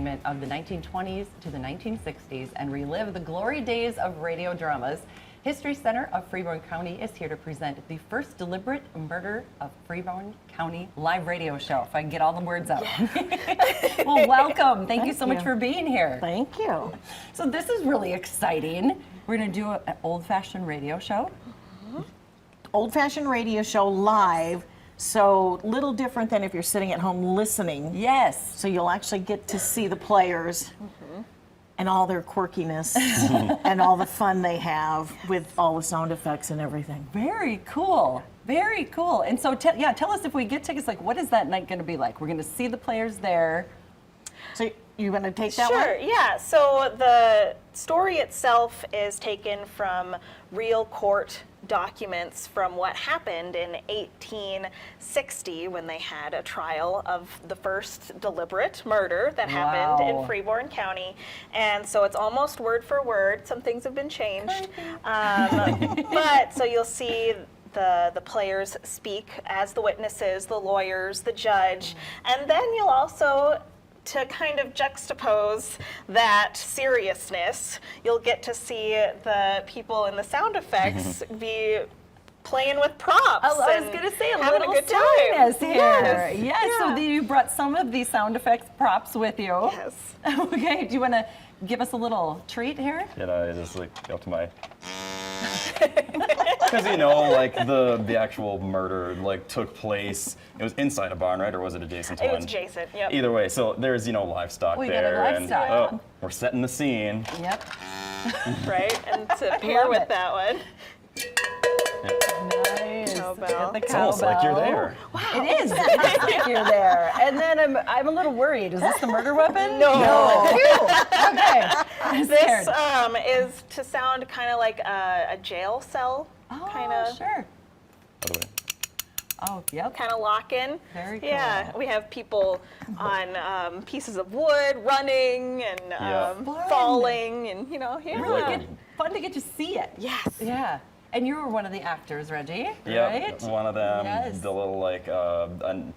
of the 1920s to the 1960s and relive the glory days of radio dramas. History Center of Freeborn County is here to present the first deliberate murder of Freeborn County live radio show, if I can get all the words out. Well, welcome. Thank you so much for being here. Thank you. So this is really exciting. We're going to do an old-fashioned radio show. Old-fashioned radio show live, so little different than if you're sitting at home listening. Yes. So you'll actually get to see the players and all their quirkiness and all the fun they have with all the sound effects and everything. Very cool. Very cool. And so, tell us, if we get tickets, like, what is that night going to be like? We're going to see the players there. So you want to take that one? Sure, yeah. So the story itself is taken from real court documents from what happened in 1860 when they had a trial of the first deliberate murder that happened in Freeborn County. And so it's almost word for word. Some things have been changed. But so you'll see the players speak as the witnesses, the lawyers, the judge, and then you'll also, to kind of juxtapose that seriousness, you'll get to see the people in the sound effects be playing with props. I was going to say, a having little a good time silliness here. Yes. Yes. Yeah. So you brought some of these sound effects props with you. Yes. Okay. Do you want to give us a little treat here? You know, I just like go up to my. Because like the actual murder took place. It was inside a barn, right, or was it adjacent to It one? was adjacent. Yep. Either way, so there's livestock We got there, a livestock. and we're setting the scene. Yep. Right, and to pair love with it. that one. Nice. Cowbell. The It's almost like you're there. It is. It is like you're there. And then I'm a little worried. Is this the murder weapon? No. Okay. I'm scared. This is to sound kind of like a jail cell, kind of. Sure. By the way. Oh, yep. Kind of lock in. Very Yeah, cool. we have people on pieces of wood running and Fun. falling, and yeah. Really good. Fun to get to see it. Yes. Yeah. And you were one of the actors, Reggie, Yeah, right? one of them. Yes. The little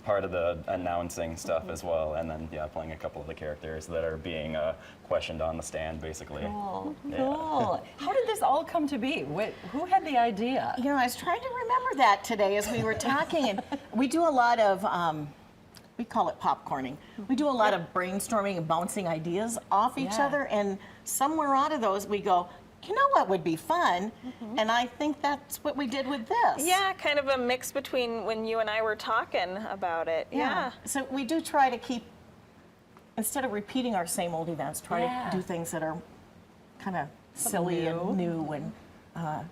part of the announcing stuff as well, and then playing a couple of the characters that are being questioned on the stand, basically. Cool. Yeah. Cool. How did this all come to be? Who had the idea? I was trying to remember that today as we were talking, and we do a lot of, we call it popcorning. We do a lot of brainstorming and bouncing ideas off each Yeah. other, and somewhere out of those we go, you know what would be fun? And I think that's what we did with this. Yeah, kind of a mix between when you and I were talking about it. Yeah. So we do try to keep, instead of repeating our same old events, try Yeah. to do things that are kind of silly and new, and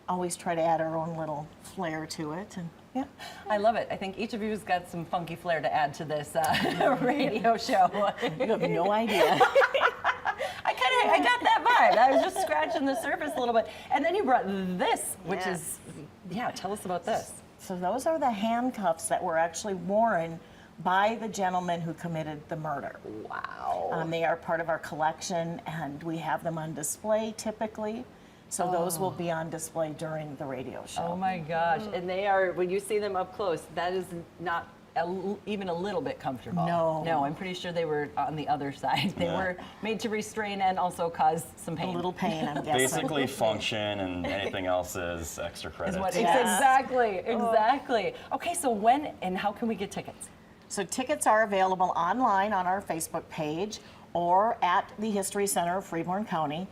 always try to add our own little flair to it. And yeah. I love it. I think each of you has got some funky flair to add to this radio show. You have no idea. I got that vibe. I was just scratching the surface a little bit. And then you brought this, which is, tell us about this. So those are the handcuffs that were actually worn by the gentleman who committed the murder. Wow. They are part of our collection, and we have them on display typically. So those will be on display during the radio show. Oh my gosh. And they are, when you see them up close, that is not even a little bit comfortable. No. No, I'm pretty sure they were on the other side. They were made to restrain and also cause some pain. A little pain, I'm guessing. Basically, function, and anything else is extra credit. Exactly. Okay, so when and how can we get tickets? So tickets are available online on our Facebook page or at the History Center of Freeborn County.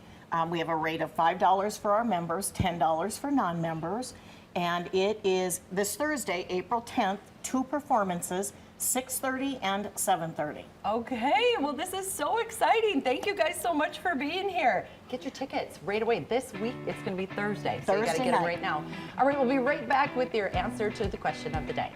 We have a rate of $5 for our members, $10 for non-members. And it is this Thursday, April 10th, 2 performances, 6:30 and 7:30. Okay, well, this is so exciting. Thank you guys so much for being here. Get your tickets right away. This week, it's going to be Thursday, so you got to Thursday get them night. right now. All right, we'll be right back with your answer to the question of the day.